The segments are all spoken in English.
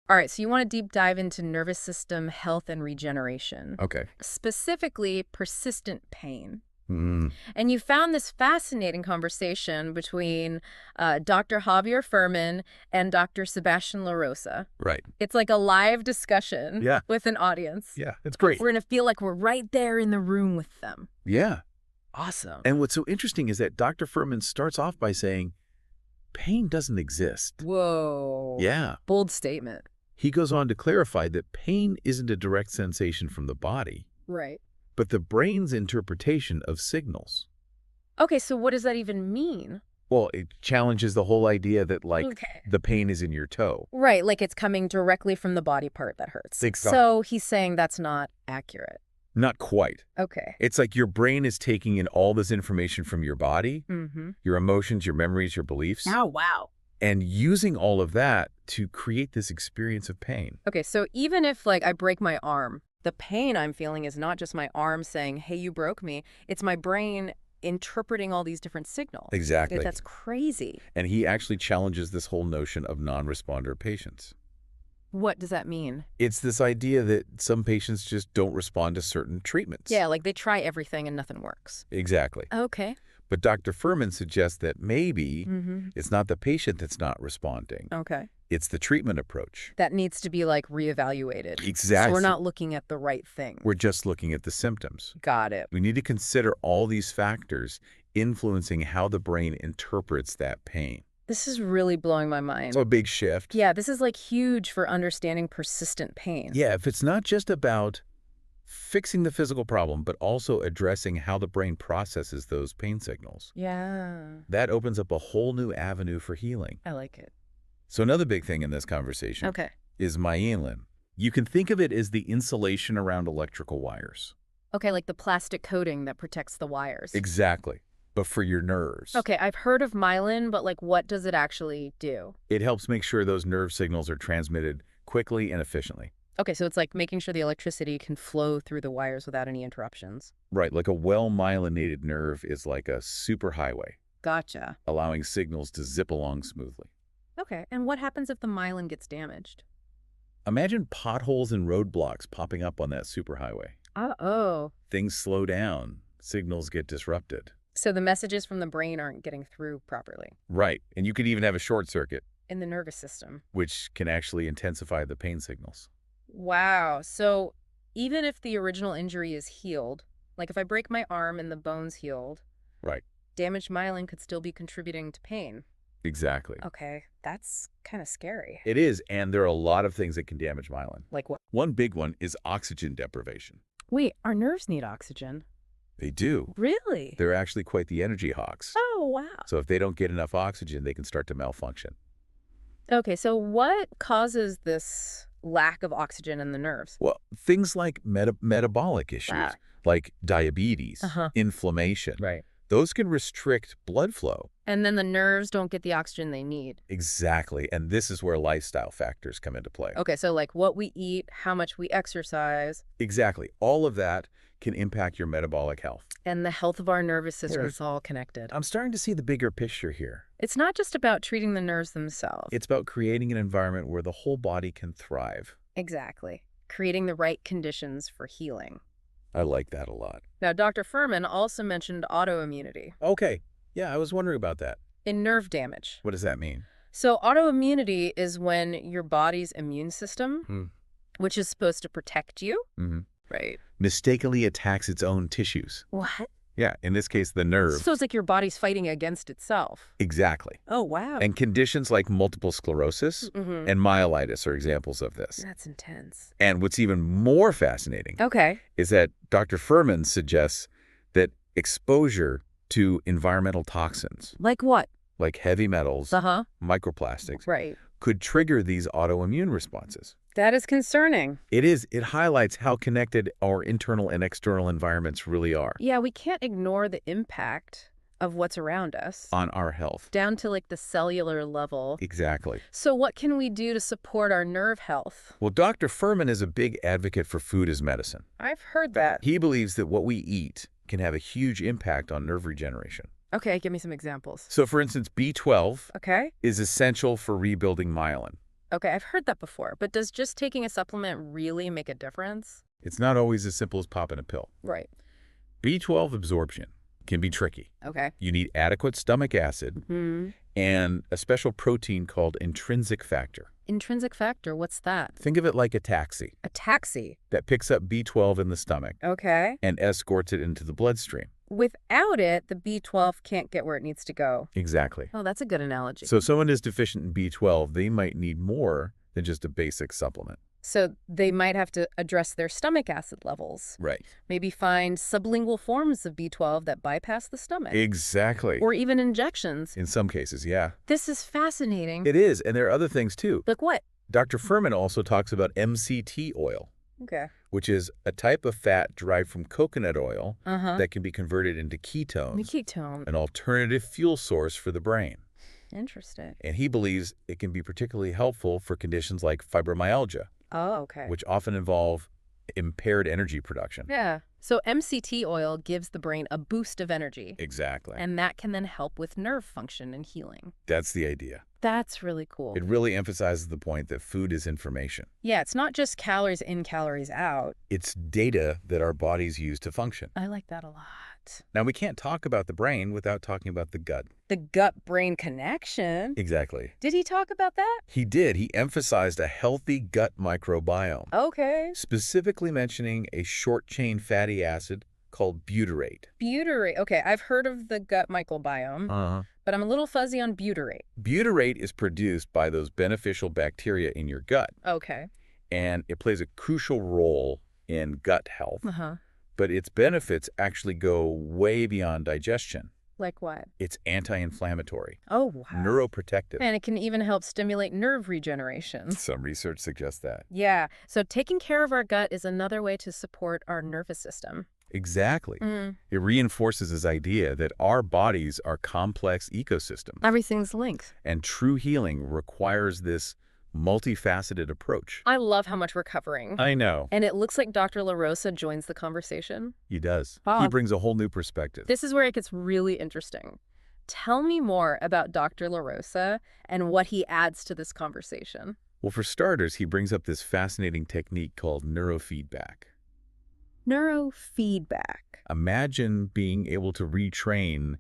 All right, so you want to deep dive into nervous system health and regeneration, Okay. specifically persistent pain. Mm, And you found this fascinating conversation between Dr. Javier Furman and Dr. Sebastian LaRosa. right. It's like a live discussion Yeah. with an audience. Yeah, it's great. We're going to feel like we're right there in the room with them. Yeah. Awesome. And what's so interesting is that Dr. Furman starts off by saying, pain doesn't exist. Whoa. Yeah. Bold statement. He goes on to clarify that pain isn't a direct sensation from the body, Right. but the brain's interpretation of signals. Okay, so what does that even mean? Well, it challenges the whole idea that, like, Okay. the pain is in your toe. Right, like it's coming directly from the body part that hurts. Exactly. So he's saying that's not accurate. Not quite. Okay. It's like your brain is taking in all this information from your body, Mm-hmm. your emotions, your memories, your beliefs, Oh, wow. and using all of that to create this experience of pain. Okay, so even if, like, I break my arm, the pain I'm feeling is not just my arm saying, hey, you broke me. It's my brain interpreting all these different signals. Exactly. That's crazy. And he actually challenges this whole notion of non-responder patients. What does that mean? It's this idea that some patients just don't respond to certain treatments. Yeah, like they try everything and nothing works. Exactly. Okay. But Dr. Furman suggests that maybe Mm-hmm. it's not the patient that's not responding. Okay. It's the treatment approach. That needs to be, like, reevaluated. Exactly. So we're not looking at the right thing. We're just looking at the symptoms. Got it. We need to consider all these factors influencing how the brain interprets that pain. This is really blowing my mind. So a big shift. Yeah, this is, like, huge for understanding persistent pain. Yeah, if it's not just about fixing the physical problem, but also addressing how the brain processes those pain signals, Yeah. that opens up a whole new avenue for healing. I like it. So another big thing in this conversation Okay. is myelin. You can think of it as the insulation around electrical wires. Okay, like the plastic coating that protects the wires. Exactly. But for your nerves. Okay, I've heard of myelin, but, like, what does it actually do? It helps make sure those nerve signals are transmitted quickly and efficiently. Okay, so it's like making sure the electricity can flow through the wires without any interruptions. Right, like a well-myelinated nerve is like a superhighway, Gotcha. allowing signals to zip along smoothly. Okay, and what happens if the myelin gets damaged? Imagine potholes and roadblocks popping up on that superhighway. Oh. Things slow down, signals get disrupted. So the messages from the brain aren't getting through properly Right, and you could even have a short circuit, in the nervous system. which can actually intensify the pain signals. Wow. So even if the original injury is healed, like if I break my arm and the bone's healed, Right, damaged myelin could still be contributing to pain. exactly. Okay, that's kind of scary. It is, and there are a lot of things that can damage myelin. Like what? One big one is oxygen deprivation. Wait, our nerves need oxygen. They do. Really? They're actually quite the energy hawks. Oh, wow. So if they don't get enough oxygen, they can start to malfunction. Okay, so what causes this lack of oxygen in the nerves? Well, things like metabolic issues, Ah. like diabetes, Uh-huh. inflammation, Right. those can restrict blood flow. And then the nerves don't get the oxygen they need. Exactly. And this is where lifestyle factors come into play. Okay, so like what we eat, how much we exercise, Exactly. All of that can impact your metabolic health. and the health of our nervous system Here. is all connected. I'm starting to see the bigger picture here. It's not just about treating the nerves themselves. It's about creating an environment where the whole body can thrive. Exactly. Creating the right conditions for healing. I like that a lot. Now, Dr. Furman also mentioned autoimmunity Okay. Yeah, I was wondering about that. in nerve damage. What does that mean? So autoimmunity is when your body's immune system, Hmm. which is supposed to protect you, Mm-hmm. right? Mistakenly attacks its own tissues. What? Yeah, in this case, the nerve. So it's like your body's fighting against itself. Exactly. Oh, wow. And conditions like multiple sclerosis Mm-hmm. and myelitis are examples of this. That's intense. And what's even more fascinating Okay. is that Dr. Furman suggests that exposure to environmental toxins, Like what? like heavy metals, Uh-huh. microplastics, Right. could trigger these autoimmune responses. That is concerning. It is. It highlights how connected our internal and external environments really are Yeah, we can't ignore the impact of what's around us, on our health. down to like the cellular level. Exactly. So what can we do to support our nerve health? Well, Dr. Furman is a big advocate for food as medicine. I've heard that. He believes that what we eat can have a huge impact on nerve regeneration. Okay, give me some examples. So, for instance, B12 Okay. is essential for rebuilding myelin. Okay, I've heard that before, but does just taking a supplement really make a difference? It's not always as simple as popping a pill. Right. B12 absorption can be tricky. Okay. You need adequate stomach acid Hmm. and a special protein called intrinsic factor. Intrinsic factor, what's that? Think of it like a taxi A taxi. that picks up B12 in the stomach Okay. and escorts it into the bloodstream. Without it, the B12 can't get where it needs to go. Exactly. Oh, that's a good analogy. So if someone is deficient in B12, they might need more than just a basic supplement. So they might have to address their stomach acid levels. Right. Maybe find sublingual forms of B12 that bypass the stomach. Exactly. Or even injections. In some cases, yeah. This is fascinating. It is, and there are other things too. Like what? Dr. Furman also talks about MCT oil, Okay. which is a type of fat derived from coconut oil Uh-huh. that can be converted into The ketones, ketone. an alternative fuel source for the brain. Interesting. And he believes it can be particularly helpful for conditions like fibromyalgia, Oh, okay. which often involve impaired energy production. Yeah. So MCT oil gives the brain a boost of energy. Exactly. And that can then help with nerve function and healing. That's the idea. That's really cool. It really emphasizes the point that food is information. Yeah, it's not just calories in, calories out. It's data that our bodies use to function. I like that a lot. Now, we can't talk about the brain without talking about the gut. The gut-brain connection. Exactly. Did he talk about that? He did. He emphasized a healthy gut microbiome, Okay. specifically mentioning a short-chain fatty acid called butyrate. Butyrate. Okay, I've heard of the gut microbiome, but I'm a little fuzzy on butyrate. Butyrate is produced by those beneficial bacteria in your gut, Okay. and it plays a crucial role in gut health. Uh-huh. But its benefits actually go way beyond digestion. Like what? It's anti-inflammatory, Oh, wow. neuroprotective. And it can even help stimulate nerve regeneration. Some research suggests that. Yeah, so taking care of our gut is another way to support our nervous system. Exactly. It reinforces this idea that our bodies are complex ecosystems, Everything's linked. and true healing requires this multifaceted approach. I love how much we're covering. I know. And it looks like Dr. LaRosa joins the conversation. He does. Wow. He brings a whole new perspective. This is where it gets really interesting. Tell me more about Dr. LaRosa and what he adds to this conversation. Well, for starters, he brings up this fascinating technique called neurofeedback. Neurofeedback. Imagine being able to retrain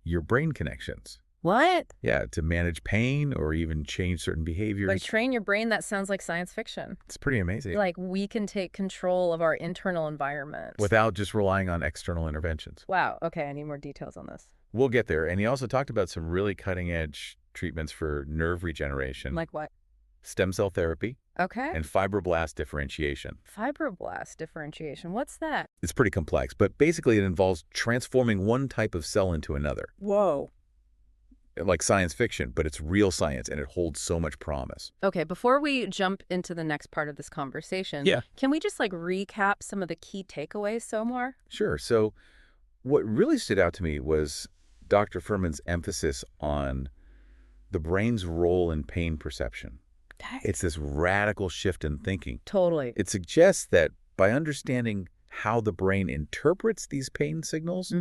your brain connections. What? Yeah, to manage pain or even change certain behaviors. Like train your brain? That sounds like science fiction. It's pretty amazing. Like we can take control of our internal environment. Without just relying on external interventions. Wow. Okay, I need more details on this. We'll get there. And he also talked about some really cutting-edge treatments for nerve regeneration, Like what? stem cell therapy, Okay. and fibroblast differentiation. Fibroblast differentiation. What's that? It's pretty complex, but basically it involves transforming one type of cell into another. Whoa. Like science fiction, but it's real science, and it holds so much promise. Okay, before we jump into the next part of this conversation, Yeah. can we just like recap some of the key takeaways, Somar? Sure. So what really stood out to me was Dr. Furman's emphasis on the brain's role in pain perception. It's this radical shift in thinking. Totally. It suggests that by understanding how the brain interprets these pain signals,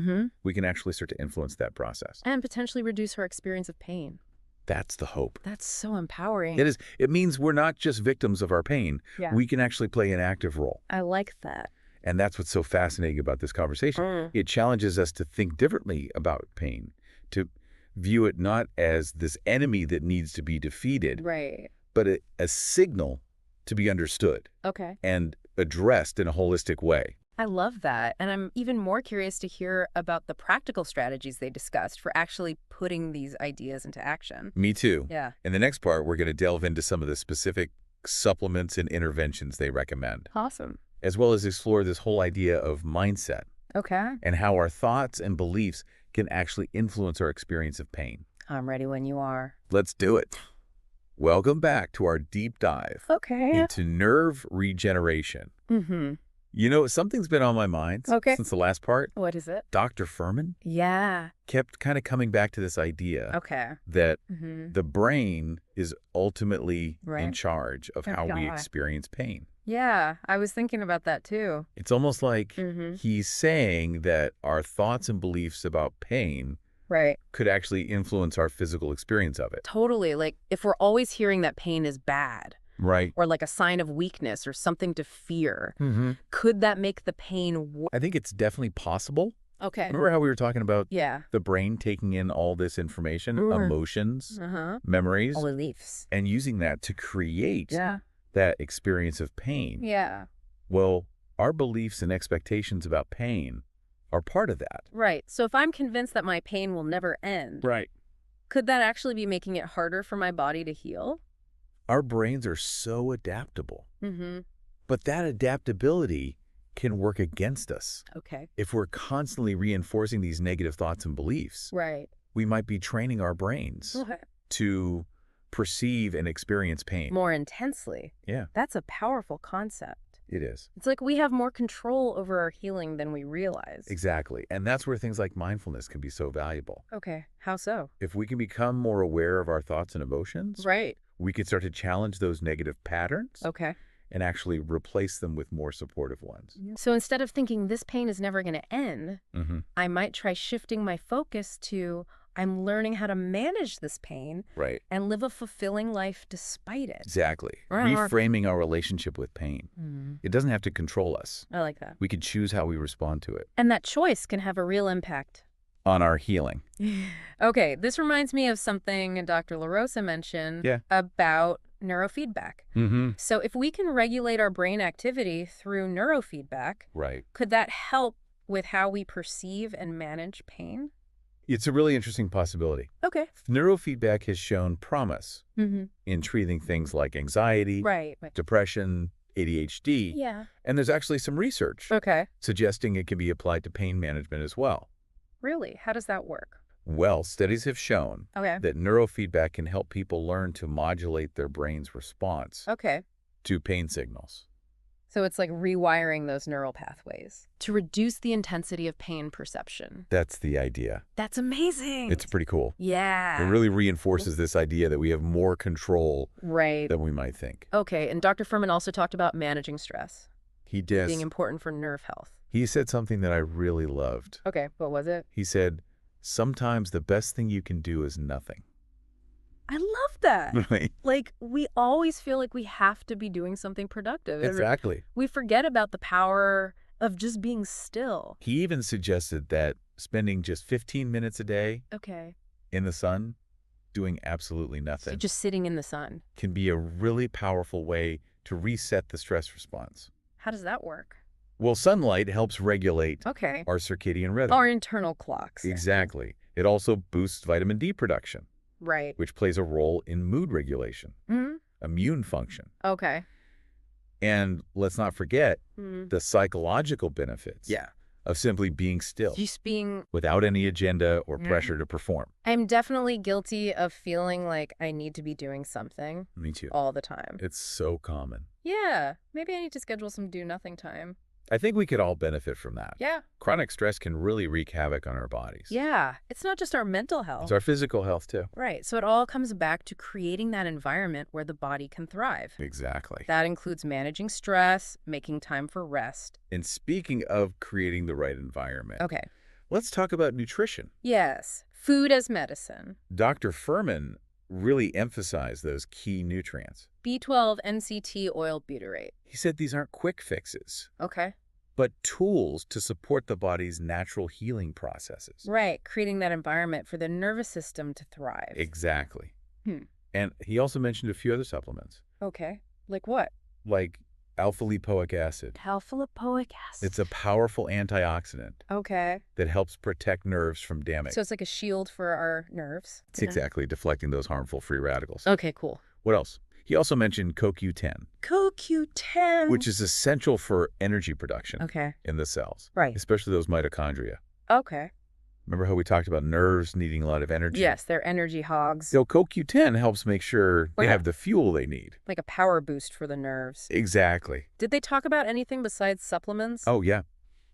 we can actually start to influence that process. And potentially reduce our experience of pain. That's the hope. That's so empowering. It is. It means we're not just victims of our pain. Yeah. We can actually play an active role. I like that. And that's what's so fascinating about this conversation. It challenges us to think differently about pain, to view it not as this enemy that needs to be defeated, Right. but a signal to be understood Okay. and addressed in a holistic way. I love that. And I'm even more curious to hear about the practical strategies they discussed for actually putting these ideas into action. Me too. Yeah. In the next part, we're going to delve into some of the specific supplements and interventions they recommend, Awesome. as well as explore this whole idea of mindset Okay. and how our thoughts and beliefs can actually influence our experience of pain. I'm ready when you are. Let's do it. Welcome back to our deep dive Okay. into nerve regeneration. You know, something's been on my mind since the last part. What is it? Dr. Furman Yeah. kept kind of coming back to this idea Okay. that Mm-hmm. the brain is ultimately in Right. charge of how we God. experience pain. Yeah, I was thinking about that too. It's almost like Mm-hmm. he's saying that our thoughts and beliefs about pain Right. could actually influence our physical experience of it. Totally. Like, if we're always hearing that pain is bad, Right. or like a sign of weakness or something to fear, Mm-hmm. could that make the pain worse? I think it's definitely possible. Okay. Remember how we were talking about Yeah. the brain taking in all this information, emotions, Uh-huh. memories, All reliefs. and using that to create that experience of pain? Yeah. Well, our beliefs and expectations about pain are part of that. Right. So if I'm convinced that my pain will never end, Right. could that actually be making it harder for my body to heal? Our brains are so adaptable, Mm-hmm. but that adaptability can work against us. Okay. If we're constantly reinforcing these negative thoughts and beliefs, Right. we might be training our brains Okay. to perceive and experience pain. More intensely. Yeah, That's a powerful concept. it is. It's like we have more control over our healing than we realize. Exactly. And that's where things like mindfulness can be so valuable. Okay. How so? If we can become more aware of our thoughts and emotions, Right. we can start to challenge those negative patterns Okay. and actually replace them with more supportive ones. So instead of thinking this pain is never going to end, Mm-hmm. I might try shifting my focus to I'm learning how to manage this pain Right. and live a fulfilling life despite it. Exactly. Right. Reframing our relationship with pain. It doesn't have to control us. I like that. We can choose how we respond to it And that choice can have a real impact. on our healing. Okay, this reminds me of something Dr. LaRosa mentioned about neurofeedback. Mm-hmm. So if we can regulate our brain activity through neurofeedback, Right. could that help with how we perceive and manage pain? It's a really interesting possibility. Okay. Neurofeedback has shown promise Mm-hmm. in treating things like anxiety, Right. depression, ADHD, Yeah. and there's actually some research Okay. suggesting it can be applied to pain management as well. Really? How does that work? Well, studies have shown Okay. that neurofeedback can help people learn to modulate their brain's response Okay. to pain signals. So it's like rewiring those neural pathways to reduce the intensity of pain perception. That's the idea. That's amazing. It's pretty cool. Yeah. It really reinforces this idea that we have more control Right. than we might think. Okay, and Dr. Furman also talked about managing stress He did. being important for nerve health. He said something that I really loved. Okay, what was it? He said, sometimes the best thing you can do is nothing. I love that. Right. Like, we always feel like we have to be doing something productive. Exactly. We forget about the power of just being still. He even suggested that spending just 15 minutes a day Okay. in the sun doing absolutely So nothing just sitting in the sun. can be a really powerful way to reset the stress response. How does that work? Well, sunlight helps regulate Okay. our circadian rhythm. Our internal clocks. Exactly. It also boosts vitamin D production, Right. which plays a role in mood regulation, Mm-hmm. immune function. Okay. And let's not forget Mm. the psychological benefits of simply being still Just being... without any agenda or pressure to perform. I'm definitely guilty of feeling like I need to be doing something Me too. all the time. It's so common. Yeah. Maybe I need to schedule some do-nothing time. I think we could all benefit from that. Yeah. Chronic stress can really wreak havoc on our bodies. Yeah. It's not just our mental health. It's our physical health too. Right. So it all comes back to creating that environment where the body can thrive. Exactly. That includes managing stress, making time for rest. And speaking of creating the right environment, Okay. let's talk about nutrition. Yes. Food as medicine. Dr. Furman really emphasized those key nutrients. B12, NCT, oil butyrate. He said these aren't quick fixes, Okay. but tools to support the body's natural healing processes. Right. Creating that environment for the nervous system to thrive. Exactly. Hmm. And he also mentioned a few other supplements, Okay. Like what? like alpha-lipoic acid. Alpha-lipoic acid. It's a powerful antioxidant Okay. that helps protect nerves from damage. So it's like a shield for our nerves. It's exactly deflecting those harmful free radicals. Okay, cool. What else? He also mentioned CoQ10, CoQ10. which is essential for energy production Okay. in the cells, Right. especially those mitochondria. Okay. Remember how we talked about nerves needing a lot of energy? Yes, they're energy hogs. So CoQ10 helps make sure they Wow. have the fuel they need. Like a power boost for the nerves. Exactly. Did they talk about anything besides supplements? Oh, yeah.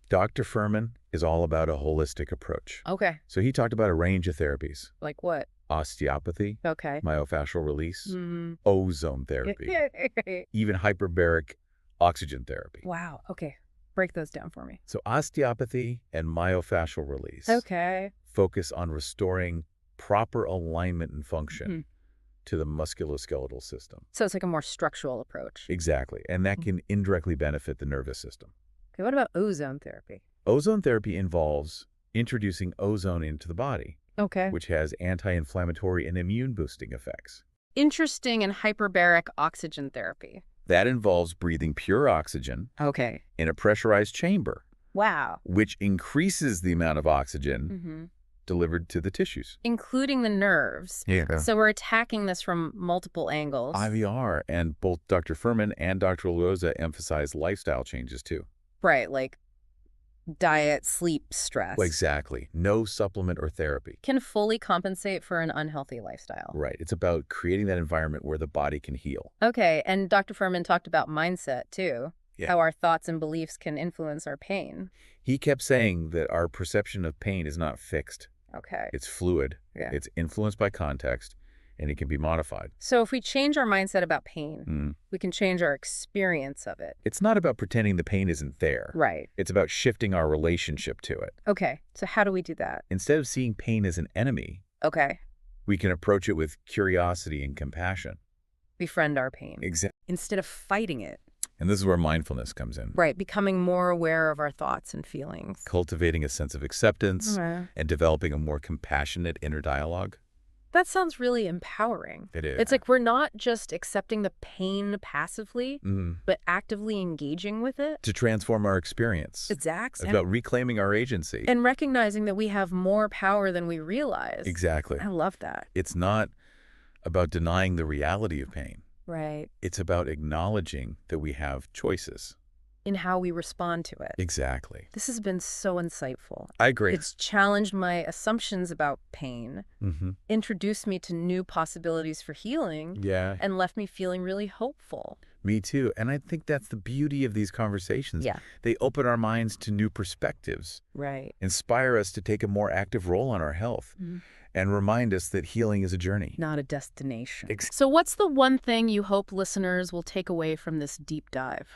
Dr. Furman is all about a holistic approach. Okay. So he talked about a range of therapies: Like what? osteopathy, Okay. myofascial release, Mm. ozone therapy, even hyperbaric oxygen therapy. Wow. Okay. Break those down for me. So osteopathy and myofascial release Okay. focus on restoring proper alignment and function to the musculoskeletal system. So it's like a more structural approach. Exactly. And that can indirectly benefit the nervous system. Okay, what about ozone therapy? Ozone therapy involves introducing ozone into the body, Okay. which has anti-inflammatory and immune-boosting effects. Interesting and hyperbaric oxygen therapy. That involves breathing pure oxygen Okay. in a pressurized chamber, Wow. which increases the amount of oxygen delivered to the tissues. Including the nerves. Yeah. So we're attacking this from multiple angles. IVR, and both Dr. Furman and Dr. LaRosa emphasize lifestyle changes too. Right, like diet, sleep, stress. Well, exactly. No supplement or therapy. Can fully compensate for an unhealthy lifestyle. Right. It's about creating that environment where the body can heal. Okay, and Dr. Furman talked about mindset too. Yeah. How our thoughts and beliefs can influence our pain. He kept saying that our perception of pain is not fixed. Okay. It's fluid. Yeah. It's influenced by context, and it can be modified. So if we change our mindset about pain, we can change our experience of it. It's not about pretending the pain isn't there. Right. It's about shifting our relationship to it. Okay, so how do we do that? Instead of seeing pain as an enemy, Okay. we can approach it with curiosity and compassion. Befriend our pain. Exactly. Instead of fighting it. And this is where mindfulness comes in. Right, becoming more aware of our thoughts and feelings. Cultivating a sense of acceptance and developing a more compassionate inner dialogue. That sounds really empowering. It is. It's like we're not just accepting the pain passively, but actively engaging with it. To transform our experience. Exactly. It's about reclaiming our agency. And recognizing that we have more power than we realize. Exactly. I love that. It's not about denying the reality of pain. Right. It's about acknowledging that we have choices. In how we respond to it. Exactly. This has been so insightful. I agree. It's challenged my assumptions about pain, introduced me to new possibilities for healing, Yeah. and left me feeling really hopeful. Me too. And I think that's the beauty of these conversations. Yeah. They open our minds to new perspectives, Right. inspire us to take a more active role in our health, and remind us that healing is a journey. Not a destination. Ex- So what's the one thing you hope listeners will take away from this deep dive?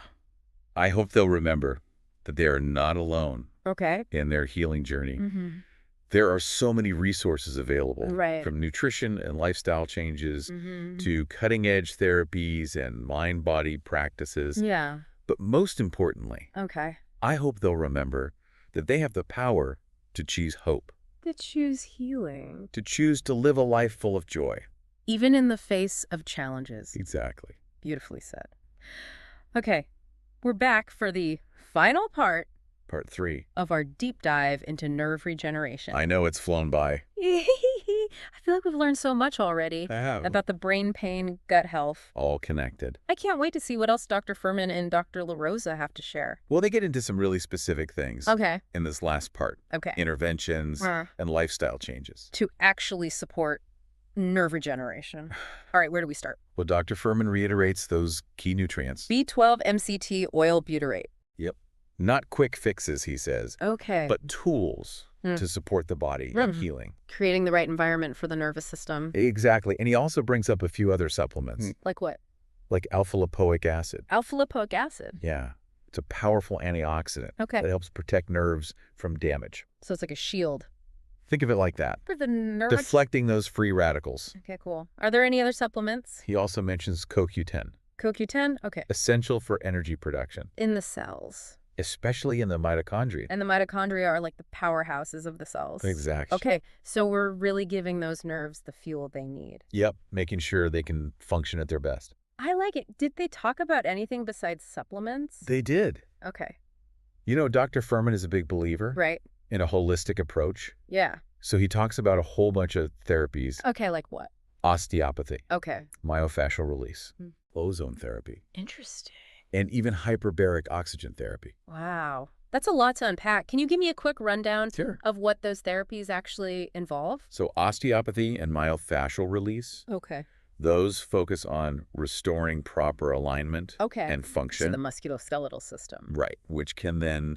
I hope they'll remember that they are not alone Okay. in their healing journey. There are so many resources available, Right. from nutrition and lifestyle changes to cutting-edge therapies and mind-body practices. Yeah. But most importantly, Okay. I hope they'll remember that they have the power to choose hope, To choose healing. to choose to live a life full of joy. Even in the face of challenges. Exactly. Beautifully said. Okay. We're back for the final part Part 3. of our deep dive into nerve regeneration. I know it's flown by. I feel like we've learned so much already I have. about the brain, pain, gut health. All connected. I can't wait to see what else Dr. Furman and Dr. LaRosa have to share. Well, they get into some really specific things Okay. in this last part. Okay. Interventions and lifestyle changes. To actually support nerve regeneration. All right, where do we start? Well, Dr. Furman reiterates those key nutrients. B12 MCT oil butyrate. Yep. Not quick fixes, he says, Okay. but tools to support the body in healing. Creating the right environment for the nervous system. Exactly. And he also brings up a few other supplements, Like what? like alpha-lipoic acid. Alpha-lipoic acid. Yeah. It's a powerful antioxidant Okay. that helps protect nerves from damage. So it's like a shield. Think of it like that. For the nerve. Deflecting those free radicals. Okay, cool. Are there any other supplements? He also mentions CoQ10, CoQ10? Okay. essential for energy production, In the cells. especially in the mitochondria. And the mitochondria are like the powerhouses of the cells. Exactly. Okay, so we're really giving those nerves the fuel they need. Yep, making sure they can function at their best. I like it. Did they talk about anything besides supplements? They did. Okay, You know, Dr. Furman is a big believer right. in a holistic approach. Yeah. So he talks about a whole bunch of therapies: Okay, like what? osteopathy, Okay. myofascial release, ozone therapy, Interesting. and even hyperbaric oxygen therapy. Wow. That's a lot to unpack. Can you give me a quick rundown Sure. of what those therapies actually involve? So osteopathy and myofascial release, Okay. those focus on restoring proper alignment Okay. and So function. the musculoskeletal system. Right, which can then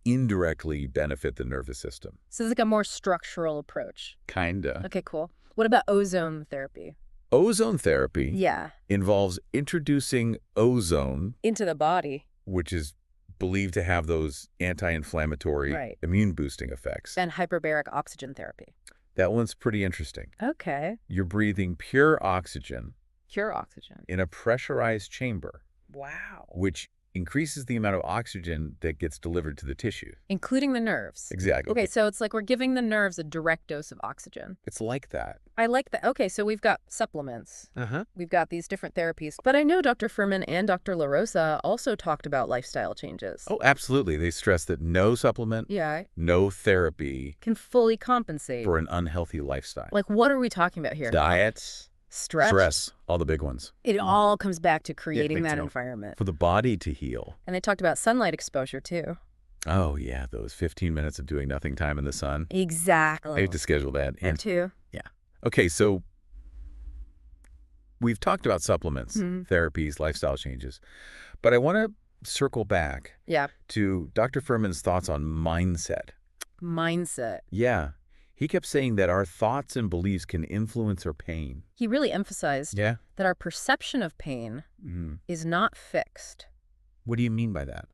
indirectly benefit the nervous system. So it's like a more structural approach. Kinda. Okay, cool. What about ozone therapy? Ozone therapy Yeah. involves introducing ozone, Into the body. which is believed to have those anti-inflammatory, Right. immune-boosting effects. And hyperbaric oxygen therapy. That one's pretty interesting. Okay. You're breathing pure oxygen Pure oxygen. in a pressurized chamber, Wow. which increases the amount of oxygen that gets delivered to the tissue. Including the nerves. Exactly. Okay, so it's like we're giving the nerves a direct dose of oxygen. It's like that. I like that. Okay, so we've got supplements. Uh-huh. We've got these different therapies. But I know Dr. Furman and Dr. LaRosa also talked about lifestyle changes. Oh, absolutely. They stress that no supplement, Yeah, no therapy can fully compensate. for an unhealthy lifestyle. Like, what are we talking about here? Diet, stress, all the big ones. It all comes back to creating big that deal. environment. For the body to heal. And they talked about sunlight exposure, too. Oh, yeah, those 15 minutes of doing nothing time in the sun. Exactly. I have to schedule that. Me And too. okay, so we've talked about supplements, Mhm. therapies, lifestyle changes, but I want to circle back Yeah. to Dr. Furman's thoughts on mindset. Mindset. Yeah, he kept saying that our thoughts and beliefs can influence our pain. He really emphasized Yeah? that our perception of pain is not fixed. What do you mean by that?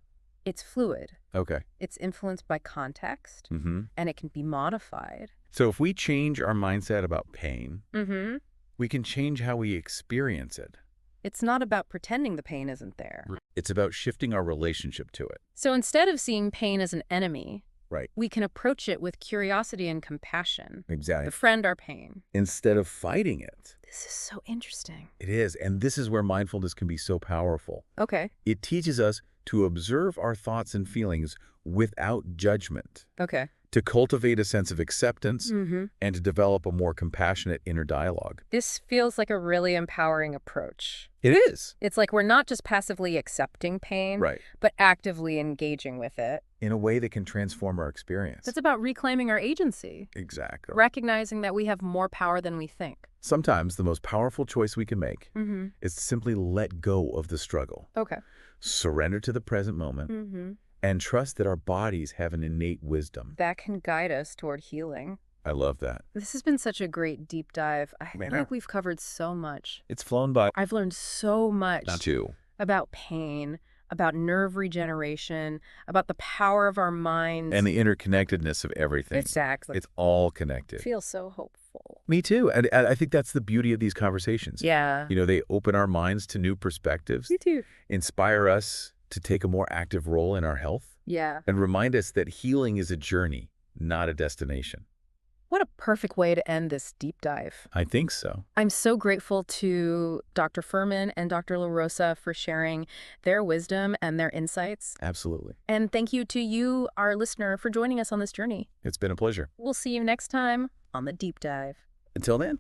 It's fluid. Okay. It's influenced by context, Mm-hmm. and it can be modified. So if we change our mindset about pain, Mm-hmm. we can change how we experience it. It's not about pretending the pain isn't there. It's about shifting our relationship to it. So instead of seeing pain as an enemy, Right. we can approach it with curiosity and compassion. Exactly. Befriend our pain. Instead of fighting it. This is so interesting. It is. And this is where mindfulness can be so powerful. Okay. It teaches us to observe our thoughts and feelings without judgment, Okay. to cultivate a sense of acceptance, Mm-hmm. and to develop a more compassionate inner dialogue. This feels like a really empowering approach. It is. It's like we're not just passively accepting pain, Right. but actively engaging with it. In a way that can transform our experience. It's about reclaiming our agency, Exactly. recognizing that we have more power than we think. Sometimes the most powerful choice we can make Mm-hmm. is to simply let go of the struggle, Okay. surrender to the present moment, Mm-hmm. and trust that our bodies have an innate wisdom. That can guide us toward healing. I love that. This has been such a great deep dive. I Man, feel like we've covered so much. It's flown by. I've learned so much Not too. about pain, about nerve regeneration, about the power of our minds. And the interconnectedness of everything. Exactly. It's all connected. Feels so hopeful. Me too. And I think that's the beauty of these conversations. Yeah. You know, they open our minds to new perspectives, Me too. inspire us to take a more active role in our health, Yeah. and remind us that healing is a journey, not a destination. What a perfect way to end this deep dive. I think so. I'm so grateful to Dr. Furman and Dr. LaRosa for sharing their wisdom and their insights. Absolutely. And thank you to you, our listener, for joining us on this journey. It's been a pleasure. We'll see you next time on The Deep Dive. Until then.